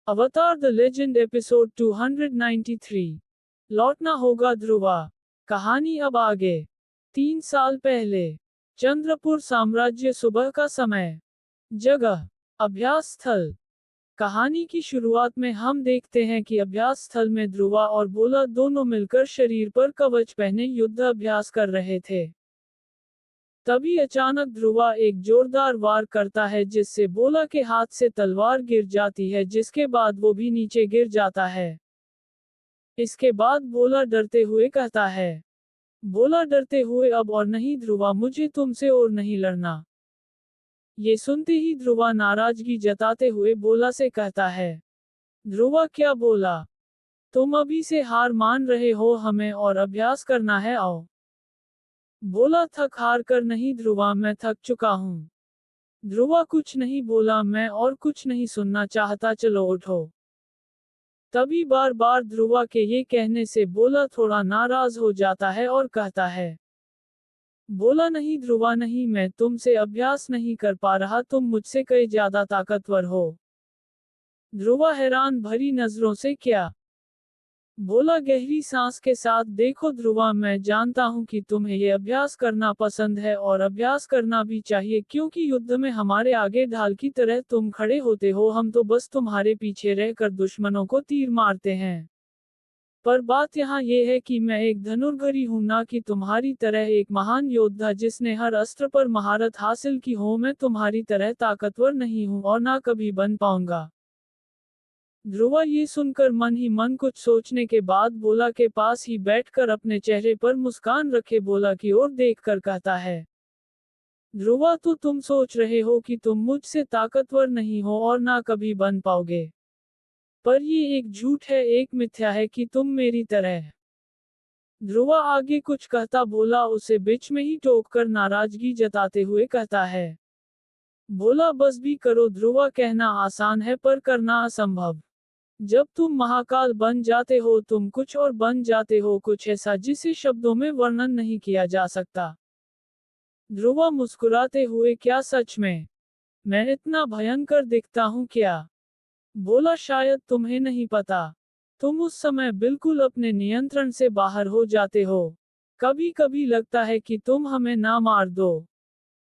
अवतार the legend episode 293। लौटना होगा ध्रुवा। कहानी अब आगे। 3 साल पहले। चंद्रपुर साम्राज्य। सुबह का समय। जगह। अभ्यास स्थल। कहानी की शुरुआत में हम देखते हैं कि अभ्यास स्थल में ध्रुवा और बोला दोनों मिलकर शरीर पर कवच पहने युद्ध अभ्यास कर रहे थे। तभी अचानक ध्रुवा एक जोरदार वार करता है जिससे बोला के हाथ से तलवार गिर जाती है, जिसके बाद वो भी नीचे गिर जाता है। इसके बाद बोला डरते हुए कहता है, बोला डरते हुए, अब और नहीं ध्रुवा, मुझे तुमसे और नहीं लड़ना। ये सुनते ही ध्रुवा नाराजगी जताते हुए बोला से कहता है, ध्रुवा क्या बोला, तुम अभी से हार मान रहे हो, हमें और अभ्यास करना है, आओ। बोला थक हार कर नहीं ध्रुवा, मैं थक चुका हूँ। ध्रुवा कुछ नहीं बोला, मैं और कुछ नहीं सुनना चाहता, चलो उठो। तभी बार बार ध्रुवा के ये कहने से बोला थोड़ा नाराज हो जाता है और कहता है, बोला नहीं ध्रुवा नहीं, मैं तुमसे अभ्यास नहीं कर पा रहा, तुम मुझसे कई ज्यादा ताकतवर हो। ध्रुवा हैरान भरी नजरों से क्या। बोला गहरी सांस के साथ, देखो ध्रुवा, मैं जानता हूं कि तुम्हें ये अभ्यास करना पसंद है और अभ्यास करना भी चाहिए, क्योंकि युद्ध में हमारे आगे ढाल की तरह तुम खड़े होते हो, हम तो बस तुम्हारे पीछे रहकर दुश्मनों को तीर मारते हैं। पर बात यहाँ ये है कि मैं एक धनुर्धरी हूं, ना कि तुम्हारी तरह एक महान योद्धा जिसने हर अस्त्र पर महारत हासिल की हो। मैं तुम्हारी तरह ताकतवर नहीं हूं और ना कभी बन पाऊंगा। ध्रुवा ये सुनकर मन ही मन कुछ सोचने के बाद बोला के पास ही बैठकर अपने चेहरे पर मुस्कान रखे बोला की ओर देखकर कहता है, ध्रुवा, तो तुम सोच रहे हो कि तुम मुझसे ताकतवर नहीं हो और ना कभी बन पाओगे। पर ये एक झूठ है, एक मिथ्या है कि तुम मेरी तरह। ध्रुवा आगे कुछ कहता बोला उसे बीच में ही टोककर नाराजगी जताते हुए कहता है, बोला बस भी करो ध्रुवा, कहना आसान है पर करना असंभव। जब तुम महाकाल बन जाते हो, तुम कुछ और बन जाते हो, कुछ ऐसा जिसे शब्दों में वर्णन नहीं किया जा सकता। ध्रुवा मुस्कुराते हुए, क्या सच में? मैं इतना भयंकर दिखता हूँ क्या? बोला शायद तुम्हें नहीं पता। तुम उस समय बिल्कुल अपने नियंत्रण से बाहर हो जाते हो। कभी कभी लगता है कि तुम हमें ना मार दो।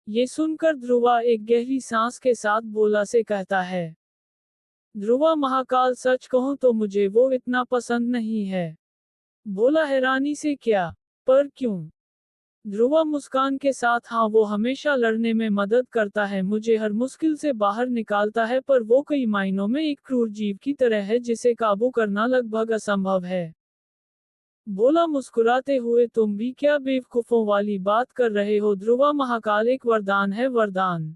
ये सुनकर ध्रुवा एक गहरी सांस के साथ बोला से कहता है, ध्रुवा महाकाल, सच कहूं तो मुझे वो इतना पसंद नहीं है। बोला हैरानी से, क्या? पर क्यों? ध्रुवा मुस्कान के साथ, हाँ, वो हमेशा लड़ने में मदद करता है, मुझे हर मुश्किल से बाहर निकालता है, पर वो कई मायनों में एक क्रूर जीव की तरह है जिसे काबू करना लगभग असंभव है। बोला मुस्कुराते हुए, तुम भी क्या बेवकूफों वाली बात कर रहे हो ध्रुवा, महाकाल एक वरदान है, वरदान।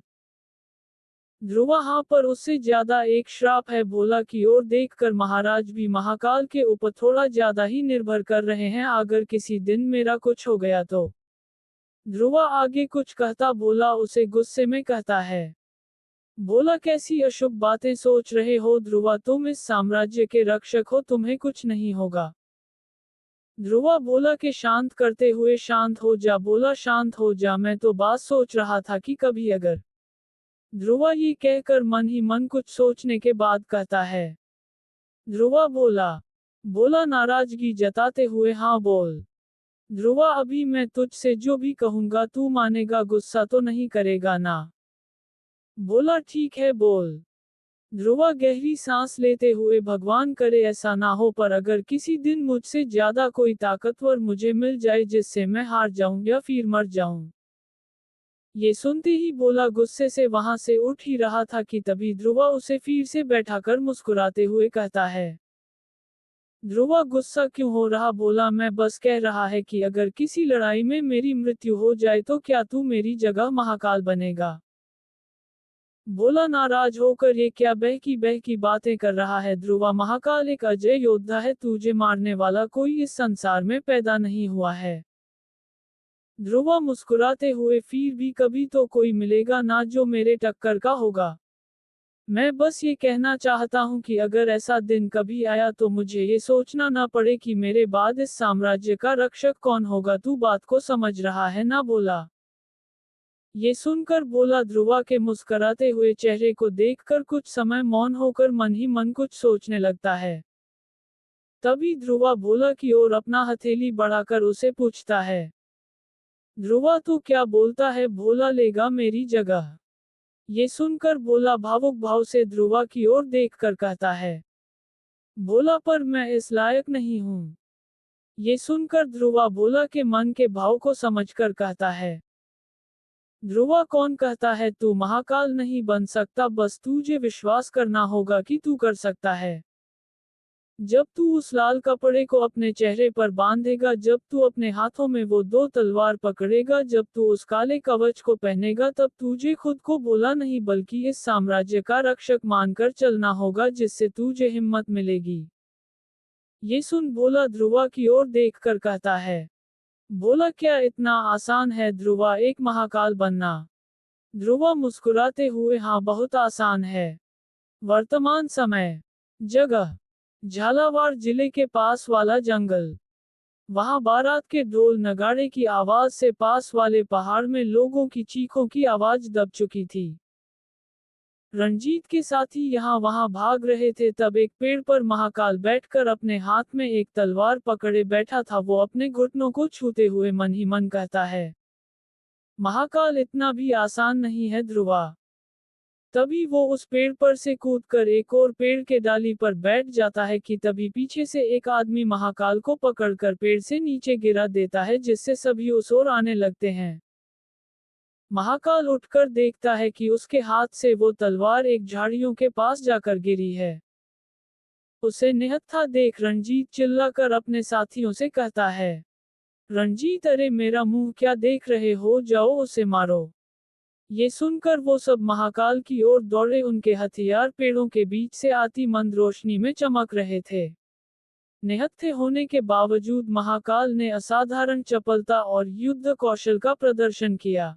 ध्रुवा, हाँ, पर उससे ज्यादा एक श्राप है। बोला की ओर देखकर, महाराज भी महाकाल के ऊपर थोड़ा ज्यादा ही निर्भर कर रहे हैं, अगर किसी दिन मेरा कुछ हो गया तो। ध्रुवा आगे कुछ कहता बोला उसे गुस्से में कहता है, बोला कैसी अशुभ बातें सोच रहे हो ध्रुवा, तुम इस साम्राज्य के रक्षक हो, तुम्हें कुछ नहीं होगा। ध्रुवा बोला के शांत करते हुए, शांत हो जा। बोला शांत हो जा, मैं तो बात सोच रहा था कि कभी अगर। ध्रुवा ये कहकर मन ही मन कुछ सोचने के बाद कहता है, ध्रुवा बोला। बोला नाराजगी जताते हुए, हाँ बोल। ध्रुवा, अभी मैं तुझसे जो भी कहूंगा तू मानेगा, गुस्सा तो नहीं करेगा ना? बोला ठीक है, बोल। ध्रुवा गहरी सांस लेते हुए, भगवान करे ऐसा ना हो, पर अगर किसी दिन मुझसे ज्यादा कोई ताकतवर मुझे मिल जाए जिससे मैं हार जाऊं या फिर मर जाऊं। ये सुनते ही बोला गुस्से से वहां से उठ ही रहा था कि तभी ध्रुवा उसे फिर से बैठाकर मुस्कुराते हुए कहता है, ध्रुवा गुस्सा क्यों हो रहा? बोला मैं बस कह रहा है कि अगर किसी लड़ाई में मेरी मृत्यु हो जाए तो क्या तू मेरी जगह महाकाल बनेगा? बोला नाराज होकर, ये क्या बहकी बातें कर रहा है ध्रुवा, महाकाल एक अजय योद्धा है, तुझे मारने वाला कोई इस संसार में पैदा नहीं हुआ है। ध्रुवा मुस्कुराते हुए, फिर भी कभी तो कोई मिलेगा ना जो मेरे टक्कर का होगा। मैं बस ये कहना चाहता हूँ कि अगर ऐसा दिन कभी आया तो मुझे ये सोचना ना पड़े कि मेरे बाद इस साम्राज्य का रक्षक कौन होगा। तू बात को समझ रहा है ना? बोला। ये सुनकर बोला, ध्रुवा के मुस्कुराते हुए चेहरे को देखकर कुछ समय मौन होकर मन ही मन कुछ सोचने लगता है। तभी ध्रुवा भोला की ओर अपना हथेली बढ़ाकर उसे पूछता है, ध्रुवा तू क्या बोलता है, भोला लेगा मेरी जगह? ये सुनकर भोला भावुक भाव से ध्रुवा की ओर देखकर कहता है, भोला पर मैं इस लायक नहीं हूं। ये सुनकर ध्रुवा भोला के मन के भाव को समझकर कहता है, ध्रुवा कौन कहता है तू महाकाल नहीं बन सकता, बस तुझे विश्वास करना होगा कि तू कर सकता है। जब तू उस लाल कपड़े को अपने चेहरे पर बांधेगा, जब तू अपने हाथों में वो 2 तलवार पकड़ेगा, जब तू उस काले कवच को पहनेगा, तब तुझे खुद को भोला नहीं बल्कि इस साम्राज्य का रक्षक मानकर चलना होगा, जिससे तुझे हिम्मत मिलेगी। ये सुन भोला ध्रुवा की ओर देखकर कहता है, भोला क्या इतना आसान है ध्रुवा एक महाकाल बनना? ध्रुवा मुस्कुराते हुए, हाँ बहुत आसान है। वर्तमान समय, जगह, झालावाड़ जिले के पास वाला जंगल। वहां बारात के ढोल नगाड़े की आवाज से पास वाले पहाड़ में लोगों की चीखों की आवाज दब चुकी थी। रणजीत के साथी यहाँ वहां भाग रहे थे, तब एक पेड़ पर महाकाल बैठकर अपने हाथ में एक तलवार पकड़े बैठा था। वो अपने घुटनों को छूते हुए मन ही मन कहता है, महाकाल इतना भी आसान नहीं है ध्रुवा। तभी वो उस पेड़ पर से कूदकर एक और पेड़ के डाली पर बैठ जाता है कि तभी पीछे से एक आदमी महाकाल को पकड़कर पेड़ से नीचे गिरा देता है, जिससे सभी उस ओर आने लगते हैं। महाकाल उठकर देखता है कि उसके हाथ से वो तलवार एक झाड़ियों के पास जाकर गिरी है। उसे निहत्था देख रंजीत चिल्लाकर अपने साथियों से कहता है, रंजीत अरे मेरा मुंह क्या देख रहे हो, जाओ उसे मारो। ये सुनकर वो सब महाकाल की ओर दौड़े। उनके हथियार पेड़ों के बीच से आती मंद रोशनी में चमक रहे थे। निहत्थे होने के बावजूद महाकाल ने असाधारण चपलता और युद्ध कौशल का प्रदर्शन किया।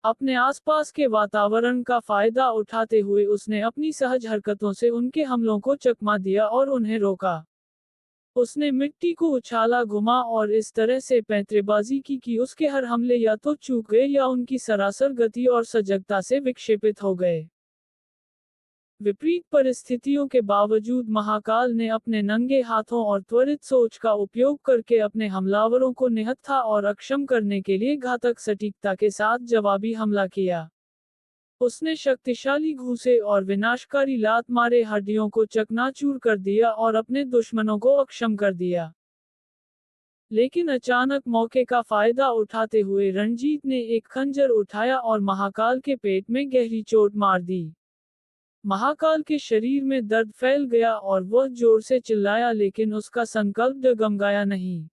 अपने आसपास के वातावरण का फायदा उठाते हुए उसने अपनी सहज हरकतों से उनके हमलों को चकमा दिया और उन्हें रोका। उसने मिट्टी को उछाला, घुमा और इस तरह से पैंतरेबाजी की कि उसके हर हमले या तो चूक गए या उनकी सरासर गति और सजगता से विक्षेपित हो गए। विपरीत परिस्थितियों के बावजूद महाकाल ने अपने नंगे हाथों और त्वरित सोच का उपयोग करके अपने हमलावरों को निहत्था और अक्षम करने के लिए घातक सटीकता के साथ जवाबी हमला किया। उसने शक्तिशाली घूंसे और विनाशकारी लात मारे हड्डियों को चकनाचूर कर दिया और अपने दुश्मनों को अक्षम कर दिया। लेकिन अचानक मौके का फायदा उठाते हुए रणजीत ने एक खंजर उठाया और महाकाल के पेट में गहरी चोट मार दी। महाकाल के शरीर में दर्द फैल गया और वह जोर से चिल्लाया, लेकिन उसका संकल्प डगमगाया नहीं।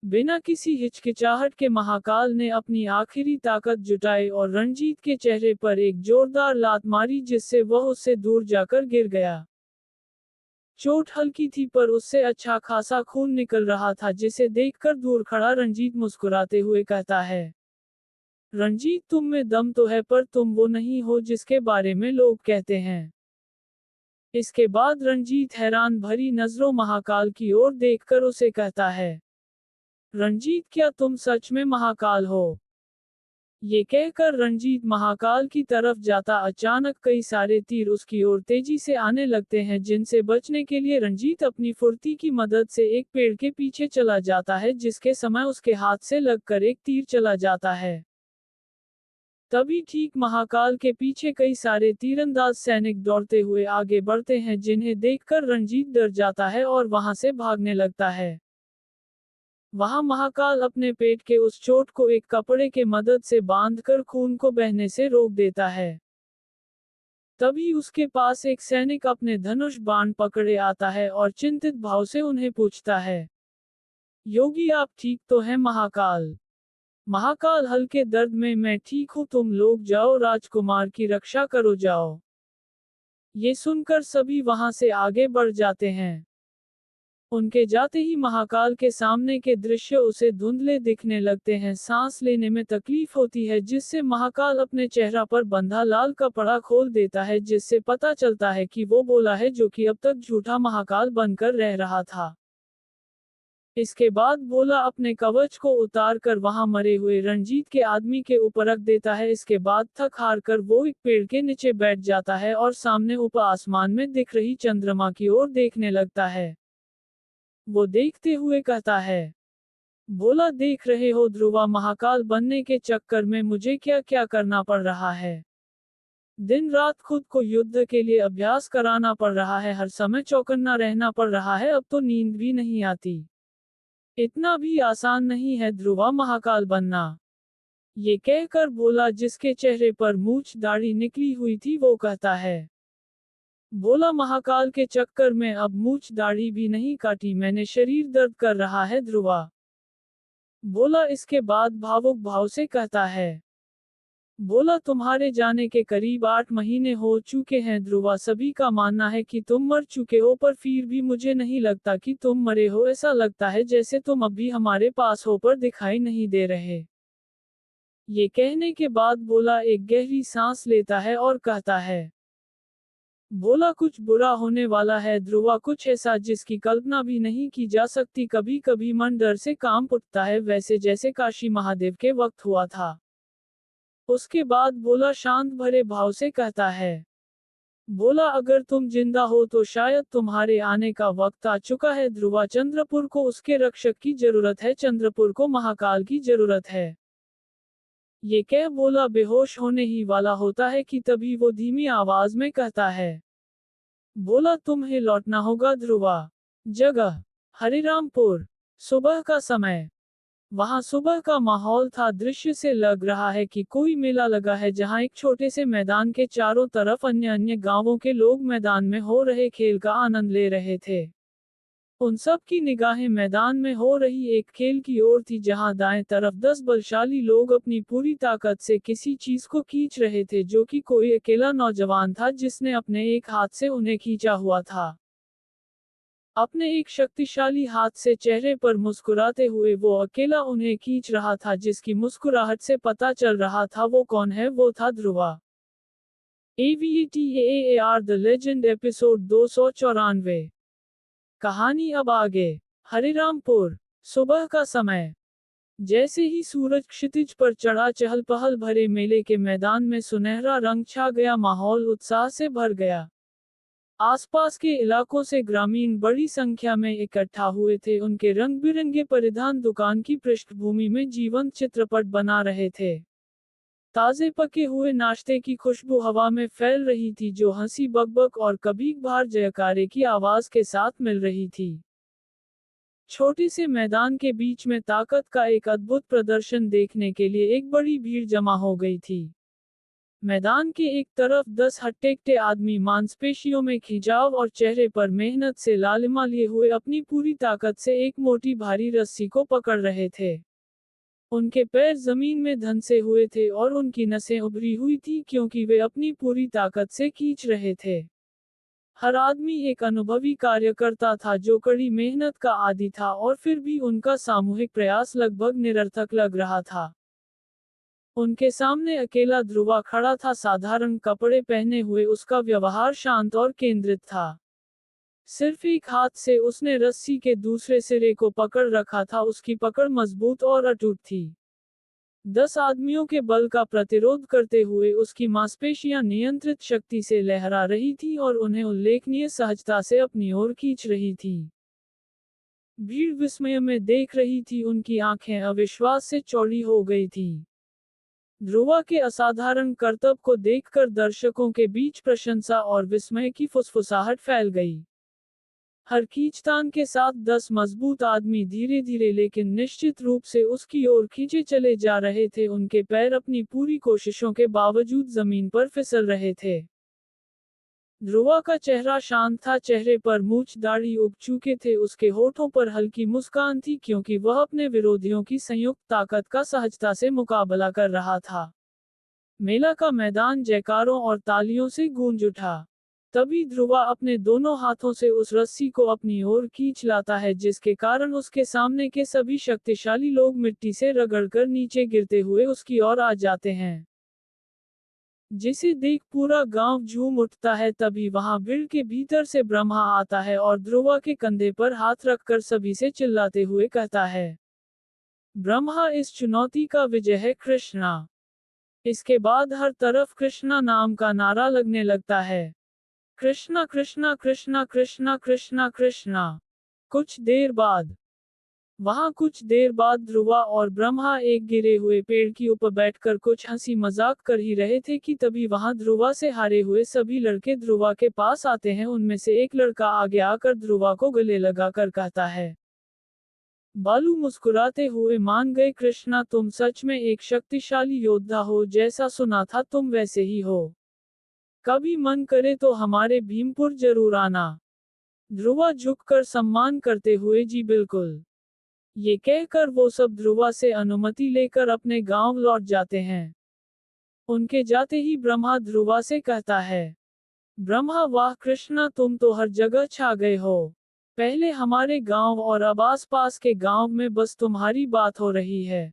बिना किसी हिचकिचाहट के महाकाल ने अपनी आखिरी ताकत जुटाई और रणजीत के चेहरे पर एक जोरदार लात मारी, जिससे वह उससे दूर जाकर गिर गया। चोट हल्की थी पर उससे अच्छा खासा खून निकल रहा था, जिसे देखकर दूर खड़ा रणजीत मुस्कुराते हुए कहता है, रणजीत तुम में दम तो है, पर तुम वो नहीं हो जिसके बारे में लोग कहते हैं। इसके बाद रणजीत हैरान भरी नजरों महाकाल की ओर देखकर उसे कहता है, रणजीत क्या तुम सच में महाकाल हो? ये कहकर रणजीत महाकाल की तरफ जाता, अचानक कई सारे तीर उसकी ओर तेजी से आने लगते हैं, जिनसे बचने के लिए रणजीत अपनी फुर्ती की मदद से एक पेड़ के पीछे चला जाता है, जिसके समय उसके हाथ से लगकर एक तीर चला जाता है। तभी ठीक महाकाल के पीछे कई सारे तीरंदाज सैनिक दौड़ते हुए आगे बढ़ते हैं, जिन्हें देखकर रणजीत डर जाता है और वहां से भागने लगता है। वहां महाकाल अपने पेट के उस चोट को एक कपड़े के मदद से बांधकर खून को बहने से रोक देता है। तभी उसके पास एक सैनिक अपने धनुष बाण पकड़े आता है और चिंतित भाव से उन्हें पूछता है, योगी आप ठीक तो हैं महाकाल? महाकाल हल्के दर्द में, मैं ठीक हूं, तुम लोग जाओ, राजकुमार की रक्षा करो, जाओ। ये सुनकर सभी वहां से आगे बढ़ जाते हैं। उनके जाते ही महाकाल के सामने के दृश्य उसे धुंधले दिखने लगते हैं। सांस लेने में तकलीफ होती है, जिससे महाकाल अपने चेहरा पर बंधा लाल कपड़ा खोल देता है, जिससे पता चलता है कि वो बोला है, जो कि अब तक झूठा महाकाल बनकर रह रहा था। इसके बाद भोला अपने कवच को उतार कर वहां मरे हुए रणजीत के आदमी के ऊपर रख देता है। इसके बाद थक हार कर वो एक पेड़ के नीचे बैठ जाता है और सामने ऊपर आसमान में दिख रही चंद्रमा की ओर देखने लगता है। वो देखते हुए कहता है, भोला देख रहे हो ध्रुवा, महाकाल बनने के चक्कर में मुझे क्या क्या करना पड़ रहा है। दिन रात खुद को युद्ध के लिए अभ्यास कराना पड़ रहा है, हर समय चौकन्ना रहना पड़ रहा है, अब तो नींद भी नहीं आती। इतना भी आसान नहीं है ध्रुवा महाकाल बनना। ये कहकर भोला, जिसके चेहरे पर मूछ दाढ़ी निकली हुई थी, वो कहता है, भोला महाकाल के चक्कर में अब मूछ दाढ़ी भी नहीं काटी मैंने, शरीर दर्द कर रहा है ध्रुवा। भोला इसके बाद भावुक भाव से कहता है, भोला तुम्हारे जाने के करीब 8 महीने हो चुके हैं ध्रुवा, सभी का मानना है कि तुम मर चुके हो, पर फिर भी मुझे नहीं लगता कि तुम मरे हो, ऐसा लगता है जैसे तुम अभी हमारे पास हो पर दिखाई नहीं दे रहे। ये कहने के बाद भोला एक गहरी सांस लेता है और कहता है, भोला कुछ बुरा होने वाला है ध्रुवा, कुछ ऐसा जिसकी कल्पना भी नहीं की जा सकती। कभी कभी मन डर से कांप उठता है, वैसे जैसे काशी महादेव के वक्त हुआ था। उसके बाद भोला शांत भरे भाव से कहता है, भोला अगर तुम जिंदा हो तो शायद तुम्हारे आने का वक्त आ चुका है ध्रुवा, चंद्रपुर को उसके रक्षक की जरूरत है, चंद्रपुर को महाकाल की जरूरत है। ये कह भोला बेहोश होने ही वाला होता है कि तभी वो धीमी आवाज में कहता है, भोला तुम्हें लौटना होगा ध्रुवा। जगह हरिरामपुर। सुबह का समय। वहां सुबह का माहौल था, दृश्य से लग रहा है कि कोई मेला लगा है, जहां एक छोटे से मैदान के चारों तरफ अन्य अन्य गांवों के लोग मैदान में हो रहे खेल का आनंद ले रहे थे। उन सब की निगाहें मैदान में हो रही एक खेल की ओर थी, जहां दाएं तरफ 10 बलशाली लोग अपनी पूरी ताकत से किसी चीज को खींच रहे थे, जो कि कोई अकेला नौजवान था जिसने अपने एक हाथ से उन्हें खींचा हुआ था। अपने एक शक्तिशाली हाथ से चेहरे पर मुस्कुराते हुए वो अकेला उन्हें खींच रहा था, जिसकी मुस्कुराहट से पता चल रहा था वो कौन है, वो था Dhruva. AVETAAR the legend episode 294। कहानी अब आगे। हरिरामपुर। सुबह का समय। जैसे ही सूरज क्षितिज पर चढ़ा, चहल पहल भरे मेले के मैदान में सुनहरा रंग छा गया, माहौल उत्साह से भर गया। आसपास के इलाकों से ग्रामीण बड़ी संख्या में इकट्ठा हुए थे, उनके रंग बिरंगे परिधान दुकान की पृष्ठभूमि में जीवंत चित्रपट बना रहे थे। ताजे पके हुए नाश्ते की खुशबू हवा में फैल रही थी, जो हंसी बकबक और कभी कभार जयकारे की आवाज के साथ मिल रही थी। छोटे से मैदान के बीच में ताकत का एक अद्भुत प्रदर्शन देखने के लिए एक बड़ी भीड़ जमा हो गई थी। मैदान के एक तरफ 10 हट्टे-कट्टे आदमी मांसपेशियों में खिंचाव और चेहरे पर मेहनत से लालिमा लिए हुए अपनी पूरी ताकत से एक मोटी भारी रस्सी को पकड़ रहे थे। उनके पैर जमीन में धंसे हुए थे और उनकी नसें उभरी हुई थी, क्योंकि वे अपनी पूरी ताकत से खींच रहे थे। हर आदमी एक अनुभवी कार्यकर्ता था, जो कड़ी मेहनत का आदी था, और फिर भी उनका सामूहिक प्रयास लगभग निरर्थक लग रहा था। उनके सामने अकेला ध्रुवा खड़ा था, साधारण कपड़े पहने हुए, उसका व्यवहार शांत और केंद्रित था। सिर्फ एक हाथ से उसने रस्सी के दूसरे सिरे को पकड़ रखा था, उसकी पकड़ मजबूत और अटूट थी। 10 आदमियों के बल का प्रतिरोध करते हुए उसकी मांसपेशियां नियंत्रित शक्ति से लहरा रही थी और उन्हें उल्लेखनीय सहजता से अपनी ओर खींच रही थी। भीड़ विस्मय में देख रही थी, उनकी आंखें अविश्वास से चौड़ी हो गई थीं। ध्रुवा के असाधारण करतब को देखकर दर्शकों के बीच प्रशंसा और विस्मय की फुसफुसाहट फैल गई। हर खींचतान के साथ 10 मजबूत आदमी धीरे धीरे लेकिन निश्चित रूप से उसकी ओर खींचे चले जा रहे थे। उनके पैर अपनी पूरी कोशिशों के बावजूद जमीन पर फिसल रहे थे। ध्रुवा का चेहरा शांत था, चेहरे पर मूछ दाढ़ी उग चुके थे, उसके होठों पर हल्की मुस्कान थी, क्योंकि वह अपने विरोधियों की संयुक्त ताकत का सहजता से मुकाबला कर रहा था। मेला का मैदान जयकारों और तालियों से गूंज उठा। तभी ध्रुवा अपने दोनों हाथों से उस रस्सी को अपनी ओर खींच लाता है, जिसके कारण उसके सामने के सभी शक्तिशाली लोग मिट्टी से रगड़कर नीचे गिरते हुए उसकी ओर आ जाते हैं। जिसे देख पूरा गांव झूम उठता है। तभी वहां भीड़ के भीतर से ब्रह्मा आता है और ध्रुवा के कंधे पर हाथ रखकर सभी से चिल्लाते हुए कहता है, ब्रह्मा इस चुनौती का विजय है कृष्णा। इसके बाद हर तरफ कृष्णा नाम का नारा लगने लगता है। कृष्णा कृष्णा कृष्णा कृष्णा कृष्णा कृष्णा। कुछ देर बाद ध्रुवा और ब्रह्मा एक गिरे हुए पेड़ की ऊपर बैठकर कुछ हंसी मजाक कर ही रहे थे कि तभी वहां ध्रुवा से हारे हुए सभी लड़के ध्रुवा के पास आते हैं। उनमें से एक लड़का आगे आकर ध्रुवा को गले लगाकर कहता है, बालू मुस्कुराते हुए मान गए कृष्णा, तुम सच में एक शक्तिशाली योद्धा हो, जैसा सुना था तुम वैसे ही हो। कभी मन करे तो हमारे भीमपुर जरूर आना। ध्रुवा झुककर सम्मान करते हुए जी बिल्कुल। ये कहकर वो सब ध्रुवा से अनुमति लेकर अपने गांव लौट जाते हैं। उनके जाते ही ब्रह्मा ध्रुवा से कहता है, ब्रह्मा वाह कृष्णा, तुम तो हर जगह छा गए हो। पहले हमारे गांव और अब आस पास के गांव में बस तुम्हारी बात हो रही है।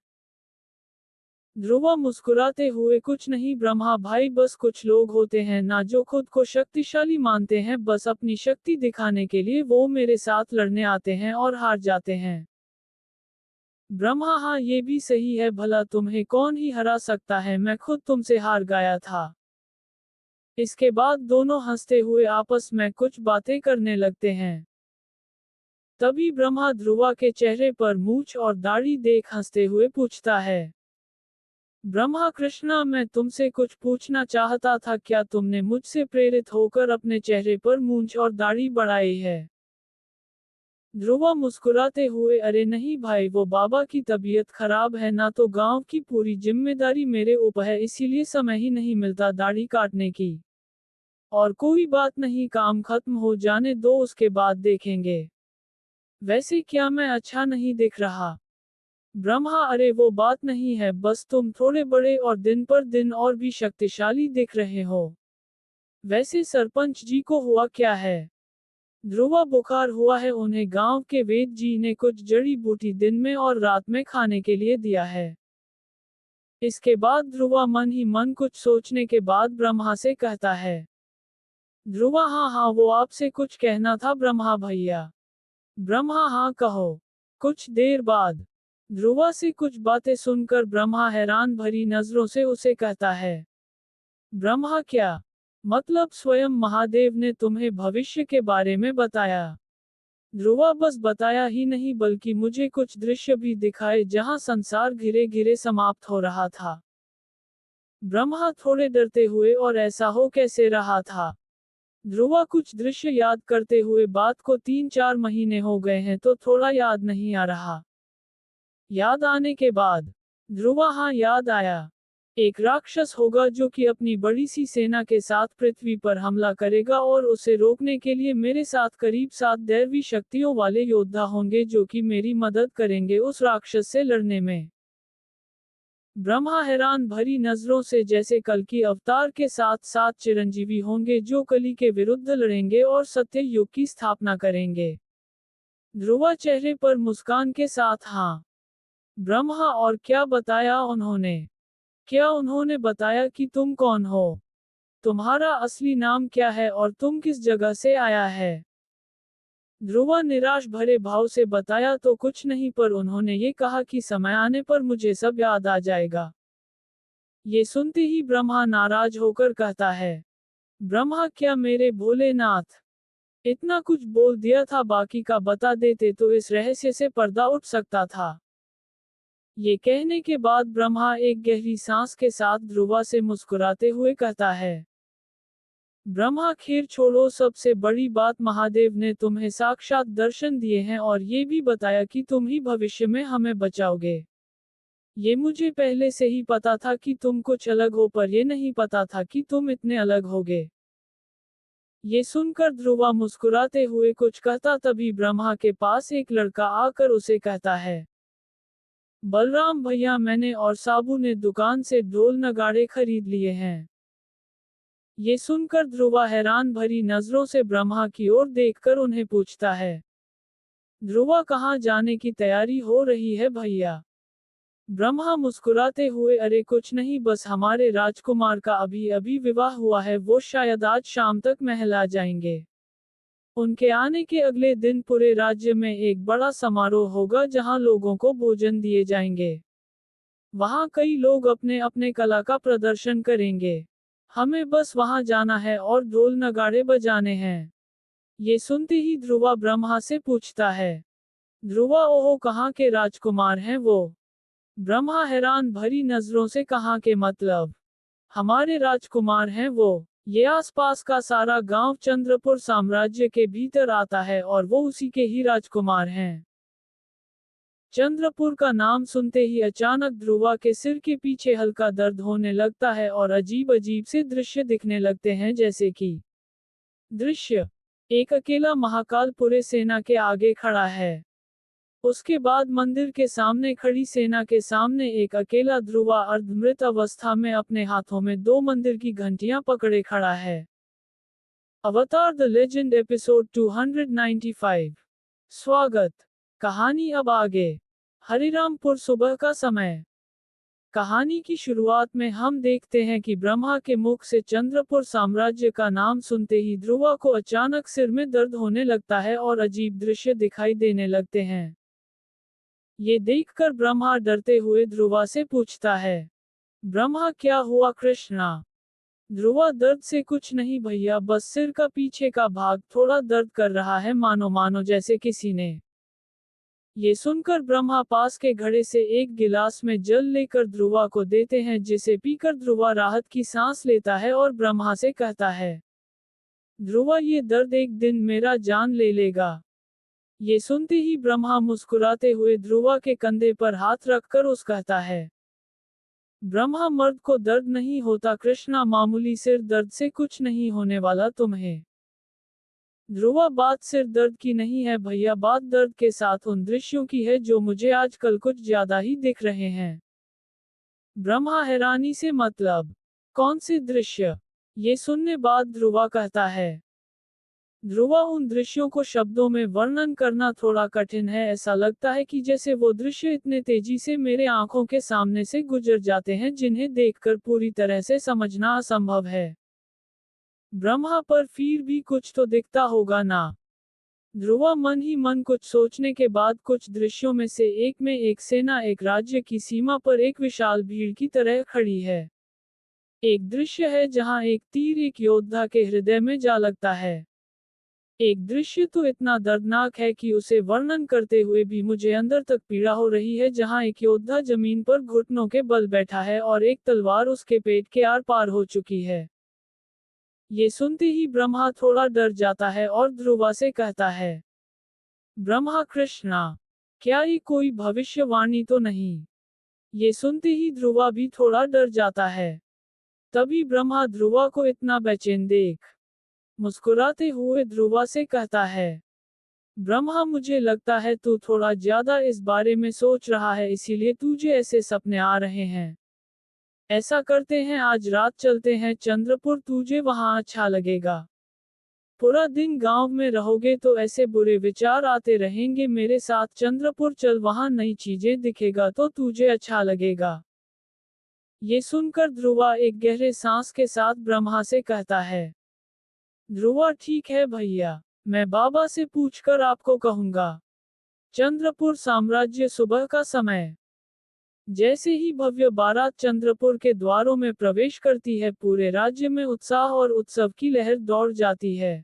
ध्रुवा मुस्कुराते हुए, कुछ नहीं ब्रह्मा भाई, बस कुछ लोग होते हैं ना जो खुद को शक्तिशाली मानते हैं, बस अपनी शक्ति दिखाने के लिए वो मेरे साथ लड़ने आते हैं और हार जाते हैं। ब्रह्मा हाँ ये भी सही है, भला तुम्हें कौन ही हरा सकता है, मैं खुद तुमसे हार गया था। इसके बाद दोनों हंसते हुए आपस में कुछ बातें करने लगते हैं। तभी ब्रह्मा ध्रुवा के चेहरे पर मूंछ और दाढ़ी देख हंसते हुए पूछता है, ब्रह्मा कृष्णा, मैं तुमसे कुछ पूछना चाहता था, क्या तुमने मुझसे प्रेरित होकर अपने चेहरे पर मूंछ और दाढ़ी बढ़ाई है? ध्रुवा मुस्कुराते हुए, अरे नहीं भाई, वो बाबा की तबीयत खराब है ना, तो गांव की पूरी जिम्मेदारी मेरे ऊपर है, इसीलिए समय ही नहीं मिलता दाढ़ी काटने की। और कोई बात नहीं, काम खत्म हो जाने दो, उसके बाद देखेंगे। वैसे क्या मैं अच्छा नहीं दिख रहा? ब्रह्मा अरे वो बात नहीं है, बस तुम थोड़े बड़े और दिन पर दिन और भी शक्तिशाली दिख रहे हो। वैसे सरपंच जी को हुआ क्या है? ध्रुवा बुखार हुआ है, उन्हें गांव के वेद जी ने कुछ जड़ी बूटी दिन में और रात में खाने के लिए दिया है। इसके बाद ध्रुवा मन ही मन कुछ सोचने के बाद ब्रह्मा से कहता है, ध्रुवा हाँ हाँ वो आपसे कुछ कहना था ब्रह्मा भैया। ब्रह्मा हाँ कहो। कुछ देर बाद ध्रुवा से कुछ बातें सुनकर ब्रह्मा हैरान भरी नजरों से उसे कहता है, ब्रह्मा क्या मतलब, स्वयं महादेव ने तुम्हें भविष्य के बारे में बताया? ध्रुवा बस बताया ही नहीं बल्कि मुझे कुछ दृश्य भी दिखाए जहां संसार घिरे घिरे समाप्त हो रहा था। ब्रह्मा थोड़े डरते हुए, और ऐसा हो कैसे रहा था? ध्रुवा कुछ दृश्य याद करते हुए, बात को 3-4 महीने हो गए हैं तो थोड़ा याद नहीं आ रहा। याद आने के बाद ध्रुवा हाँ याद आया। एक राक्षस होगा जो कि अपनी बड़ी सी सेना के साथ पृथ्वी पर हमला करेगा, और उसे रोकने के लिए मेरे साथ करीब 7 दैवी शक्तियों वाले योद्धा होंगे जो कि मेरी मदद करेंगे उस राक्षस से लड़ने में। ब्रह्मा हैरान भरी नजरों से, जैसे कल की अवतार के साथ 7 चिरंजीवी होंगे जो कली के विरुद्ध लड़ेंगे और सत्य युग की स्थापना करेंगे। ध्रुवा चेहरे पर मुस्कान के साथ हाँ। ब्रह्मा और क्या बताया उन्होंने? क्या उन्होंने बताया कि तुम कौन हो? तुम्हारा असली नाम क्या है और तुम किस जगह से आया है? ध्रुवा निराश भरे भाव से बताया तो कुछ नहीं, पर उन्होंने ये कहा कि समय आने पर मुझे सब याद आ जाएगा। ये सुनते ही ब्रह्मा नाराज होकर कहता है, ब्रह्मा क्या मेरे भोलेनाथ, इतना कुछ बोल दिया था, बाकी का बता देते तो इस रहस्य से पर्दा उठ सकता था। ये कहने के बाद ब्रह्मा एक गहरी सांस के साथ ध्रुवा से मुस्कुराते हुए कहता है, ब्रह्मा खैर छोड़ो, सबसे बड़ी बात महादेव ने तुम्हें साक्षात दर्शन दिए हैं और ये भी बताया कि तुम ही भविष्य में हमें बचाओगे। ये मुझे पहले से ही पता था कि तुम कुछ अलग हो, पर ये नहीं पता था कि तुम इतने अलग होगे। ये सुनकर ध्रुवा मुस्कुराते हुए कुछ कहता, तभी ब्रह्मा के पास एक लड़का आकर उसे कहता है, बलराम भैया, मैंने और साबू ने दुकान से ढोल नगाड़े खरीद लिए हैं। ये सुनकर ध्रुवा हैरान भरी नजरों से ब्रह्मा की ओर देखकर उन्हें पूछता है, ध्रुवा कहाँ जाने की तैयारी हो रही है भैया? ब्रह्मा मुस्कुराते हुए, अरे कुछ नहीं, बस हमारे राजकुमार का अभी अभी विवाह हुआ है, वो शायद आज शाम तक महल आ जाएंगे। उनके आने के अगले दिन पूरे राज्य में एक बड़ा समारोह होगा जहां लोगों को भोजन दिए जाएंगे। वहां कई लोग अपने अपने कला का प्रदर्शन करेंगे। हमें बस वहां जाना है और ढोल नगाड़े बजाने हैं। ये सुनते ही ध्रुवा ब्रह्मा से पूछता है, ध्रुवा, ओहो, कहाँ के राजकुमार हैं वो? ब्रह्मा हैरान भरी नजरों से, कहाँ के मतलब? हमारे राजकुमार हैं वो? ये आसपास का सारा गांव चंद्रपुर साम्राज्य के भीतर आता है और वो उसी के ही राजकुमार हैं। चंद्रपुर का नाम सुनते ही अचानक ध्रुवा के सिर के पीछे हल्का दर्द होने लगता है और अजीब अजीब से दृश्य दिखने लगते हैं, जैसे कि दृश्य एक अकेला महाकाल पूरे सेना के आगे खड़ा है। उसके बाद मंदिर के सामने खड़ी सेना के सामने एक अकेला ध्रुवा अर्धमृत अवस्था में अपने हाथों में दो मंदिर की घंटियां पकड़े खड़ा है। अवतार द लेजेंड एपिसोड 295। स्वागत। कहानी अब आगे। हरिरामपुर सुबह का समय। कहानी की शुरुआत में हम देखते हैं कि ब्रह्मा के मुख से चंद्रपुर साम्राज्य का नाम सुनते ही ध्रुवा को अचानक सिर में दर्द होने लगता है और अजीब दृश्य दिखाई देने लगते हैं। ये देखकर ब्रह्मा डरते हुए ध्रुवा से पूछता है, ब्रह्मा, क्या हुआ कृष्णा? ध्रुवा, दर्द से कुछ नहीं भैया, बस सिर का पीछे का भाग थोड़ा दर्द कर रहा है, मानो मानो जैसे किसी ने। ये सुनकर ब्रह्मा पास के घड़े से एक गिलास में जल लेकर ध्रुवा को देते हैं, जिसे पीकर ध्रुवा राहत की सांस लेता है और ब्रह्मा से कहता है, ध्रुवा, ये दर्द एक दिन मेरा जान ले लेगा। ये सुनते ही ब्रह्मा मुस्कुराते हुए ध्रुवा के कंधे पर हाथ रखकर उस कहता है, ब्रह्मा, मर्द को दर्द नहीं होता कृष्णा, मामूली सिर दर्द से कुछ नहीं होने वाला तुम्हें। ध्रुवा, बात सिर दर्द की नहीं है भैया, बात दर्द के साथ उन दृश्यों की है जो मुझे आजकल कुछ ज्यादा ही दिख रहे हैं। ब्रह्मा हैरानी से, मतलब कौन से दृश्य? ये सुनने बाद ध्रुवा कहता है, ध्रुवा, उन दृश्यों को शब्दों में वर्णन करना थोड़ा कठिन है, ऐसा लगता है कि जैसे वो दृश्य इतने तेजी से मेरे आंखों के सामने से गुजर जाते हैं जिन्हें देखकर पूरी तरह से समझना असंभव है। ब्रह्मा, पर फिर भी कुछ तो दिखता होगा ना? ध्रुवा मन ही मन कुछ सोचने के बाद कुछ दृश्यों में से एक में एक सेना एक राज्य की सीमा पर एक विशाल भीड़ की तरह खड़ी है। एक दृश्य है जहां एक तीर एक योद्धा के हृदय में जा लगता है। एक दृश्य तो इतना दर्दनाक है कि उसे वर्णन करते हुए भी मुझे अंदर तक पीड़ा हो रही है, जहां एक योद्धा जमीन पर घुटनों के बल बैठा है और एक तलवार उसके पेट के आर पार हो चुकी है। ये सुनते ही ब्रह्मा थोड़ा डर जाता है और ध्रुवा से कहता है, ब्रह्मा कृष्णा, क्या ये कोई भविष्यवाणी तो नहीं? ये सुनते ही ध्रुवा भी थोड़ा डर जाता है। तभी ब्रह्मा ध्रुवा को इतना बेचैन देख मुस्कुराते हुए ध्रुवा से कहता है, ब्रह्मा, मुझे लगता है तू थोड़ा ज्यादा इस बारे में सोच रहा है, इसीलिए तुझे ऐसे सपने आ रहे हैं। ऐसा करते हैं, आज रात चलते हैं चंद्रपुर, तुझे वहां अच्छा लगेगा। पूरा दिन गांव में रहोगे तो ऐसे बुरे विचार आते रहेंगे, मेरे साथ चंद्रपुर चल, वहां नई चीजें दिखेगा तो तुझे अच्छा लगेगा। ये सुनकर ध्रुवा एक गहरे सांस के साथ ब्रह्मा से कहता है, ध्रुवा, ठीक है भैया, मैं बाबा से पूछकर आपको कहूंगा। चंद्रपुर साम्राज्य सुबह का समय। जैसे ही भव्य बारात चंद्रपुर के द्वारों में प्रवेश करती है, पूरे राज्य में उत्साह और उत्सव की लहर दौड़ जाती है।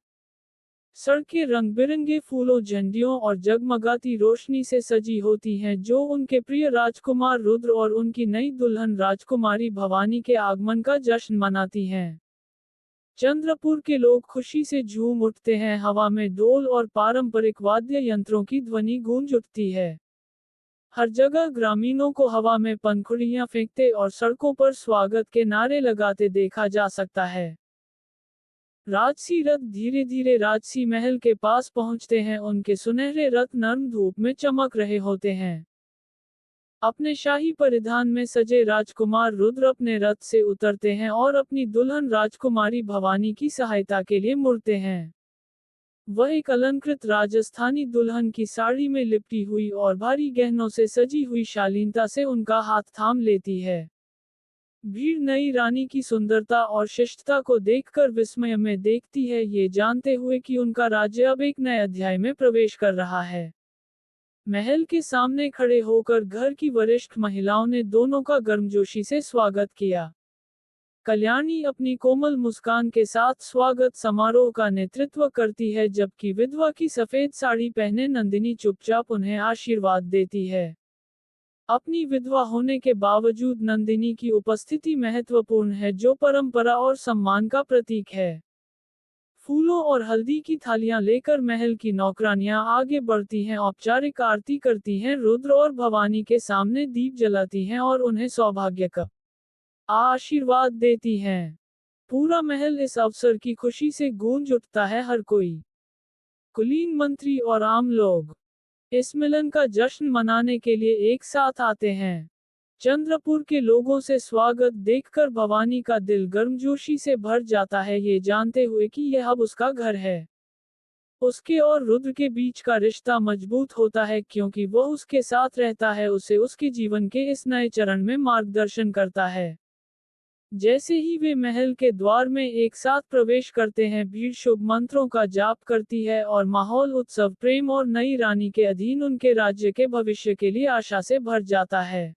सड़कें रंग बिरंगे फूलों, झंडियों और जगमगाती रोशनी से सजी होती हैं, जो उनके प्रिय राजकुमार रुद्र और उनकी नई दुल्हन राजकुमारी भवानी के आगमन का जश्न मनाती हैं। चंद्रपुर के लोग खुशी से झूम उठते हैं, हवा में ढोल और पारंपरिक वाद्य यंत्रों की ध्वनि गूंज उठती है। हर जगह ग्रामीणों को हवा में पंखुड़ियां फेंकते और सड़कों पर स्वागत के नारे लगाते देखा जा सकता है। राजसी रथ धीरे धीरे राजसी महल के पास पहुंचते हैं, उनके सुनहरे रथ नर्म धूप में चमक रहे होते हैं। अपने शाही परिधान में सजे राजकुमार रुद्र अपने रथ से उतरते हैं और अपनी दुल्हन राजकुमारी भवानी की सहायता के लिए मुड़ते हैं। वह एक अलंकृत राजस्थानी दुल्हन की साड़ी में लिपटी हुई और भारी गहनों से सजी हुई शालीनता से उनका हाथ थाम लेती है। भीड़ नई रानी की सुंदरता और शिष्टता को देखकर विस्मय में देखती है, ये जानते हुए कि उनका राज्य अब एक नए अध्याय में प्रवेश कर रहा है। महल के सामने खड़े होकर घर की वरिष्ठ महिलाओं ने दोनों का गर्मजोशी से स्वागत किया। कल्याणी अपनी कोमल मुस्कान के साथ स्वागत समारोह का नेतृत्व करती है, जबकि विधवा की सफेद साड़ी पहने नंदिनी चुपचाप उन्हें आशीर्वाद देती है। अपनी विधवा होने के बावजूद नंदिनी की उपस्थिति महत्वपूर्ण है, जो परंपरा और सम्मान का प्रतीक है। फूलों और हल्दी की थालियां लेकर महल की नौकरानियां आगे बढ़ती हैं, औपचारिक आरती करती हैं, रुद्र और भवानी के सामने दीप जलाती हैं और उन्हें सौभाग्य का आशीर्वाद देती हैं। पूरा महल इस अवसर की खुशी से गूंज उठता है। हर कोई, कुलीन, मंत्री और आम लोग इस मिलन का जश्न मनाने के लिए एक साथ आते हैं। चंद्रपुर के लोगों से स्वागत देखकर भवानी का दिल गर्मजोशी से भर जाता है, ये जानते हुए कि यह अब उसका घर है। उसके और रुद्र के बीच का रिश्ता मजबूत होता है, क्योंकि वह उसके साथ रहता है, उसे उसके जीवन के इस नए चरण में मार्गदर्शन करता है। जैसे ही वे महल के द्वार में एक साथ प्रवेश करते हैं, भीड़ शुभ मंत्रों का जाप करती है और माहौल उत्सव, प्रेम और नई रानी के अधीन उनके राज्य के भविष्य के लिए आशा से भर जाता है।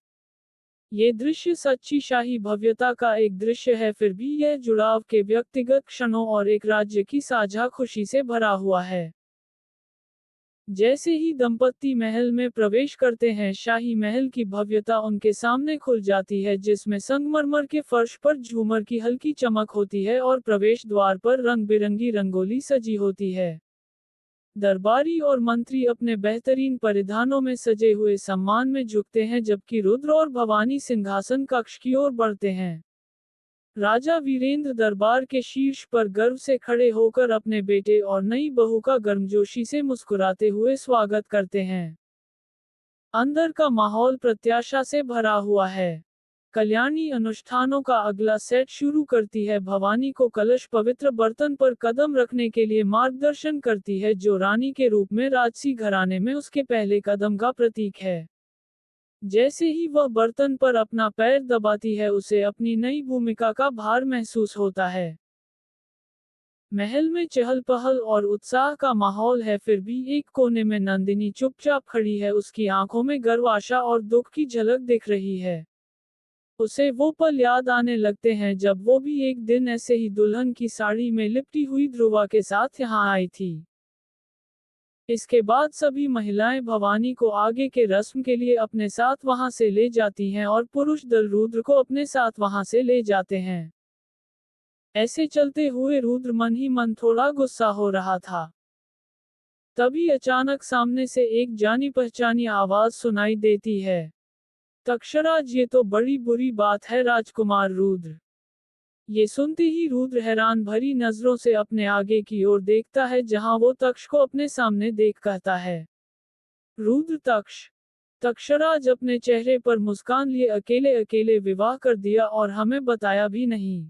ये दृश्य सच्ची शाही भव्यता का एक दृश्य है, फिर भी यह जुड़ाव के व्यक्तिगत क्षणों और एक राज्य की साझा खुशी से भरा हुआ है। जैसे ही दंपत्ति महल में प्रवेश करते हैं, शाही महल की भव्यता उनके सामने खुल जाती है, जिसमें संगमरमर के फर्श पर झूमर की हल्की चमक होती है और प्रवेश द्वार पर रंग बिरंगी रंगोली सजी होती है। दरबारी और मंत्री अपने बेहतरीन परिधानों में सजे हुए सम्मान में झुकते हैं, जबकि रुद्र और भवानी सिंहासन कक्ष की ओर बढ़ते हैं। राजा वीरेंद्र दरबार के शीर्ष पर गर्व से खड़े होकर अपने बेटे और नई बहू का गर्मजोशी से मुस्कुराते हुए स्वागत करते हैं। अंदर का माहौल प्रत्याशा से भरा हुआ है। कल्याणी अनुष्ठानों का अगला सेट शुरू करती है। भवानी को कलश पवित्र बर्तन पर कदम रखने के लिए मार्गदर्शन करती है, जो रानी के रूप में राजसी घराने में उसके पहले कदम का प्रतीक है। जैसे ही वह बर्तन पर अपना पैर दबाती है, उसे अपनी नई भूमिका का भार महसूस होता है। महल में चहल पहल और उत्साह का माहौल है, फिर भी एक कोने में नंदिनी चुपचाप खड़ी है, उसकी आंखों में गर्व, आशा और दुख की झलक दिख रही है। उसे वो पल याद आने लगते हैं जब वो भी एक दिन ऐसे ही दुल्हन की साड़ी में लिपटी हुई ध्रुवा के साथ यहाँ आई थी। इसके बाद सभी महिलाएं भवानी को आगे के रस्म के लिए अपने साथ वहां से ले जाती हैं और पुरुष दल रुद्र को अपने साथ वहां से ले जाते हैं। ऐसे चलते हुए रुद्र मन ही मन थोड़ा गुस्सा हो रहा था। तभी अचानक सामने से एक जानी पहचानी आवाज सुनाई देती है। तक्षराज, ये तो बड़ी बुरी बात है राजकुमार रुद्र। ये सुनते ही रुद्र हैरान भरी नजरों से अपने आगे की ओर देखता है, जहां वो तक्ष को अपने सामने देख कहता है, रुद्र तक्ष। तक्षराज, अपने चेहरे पर मुस्कान लिए अकेले अकेले विवाह कर दिया और हमें बताया भी नहीं।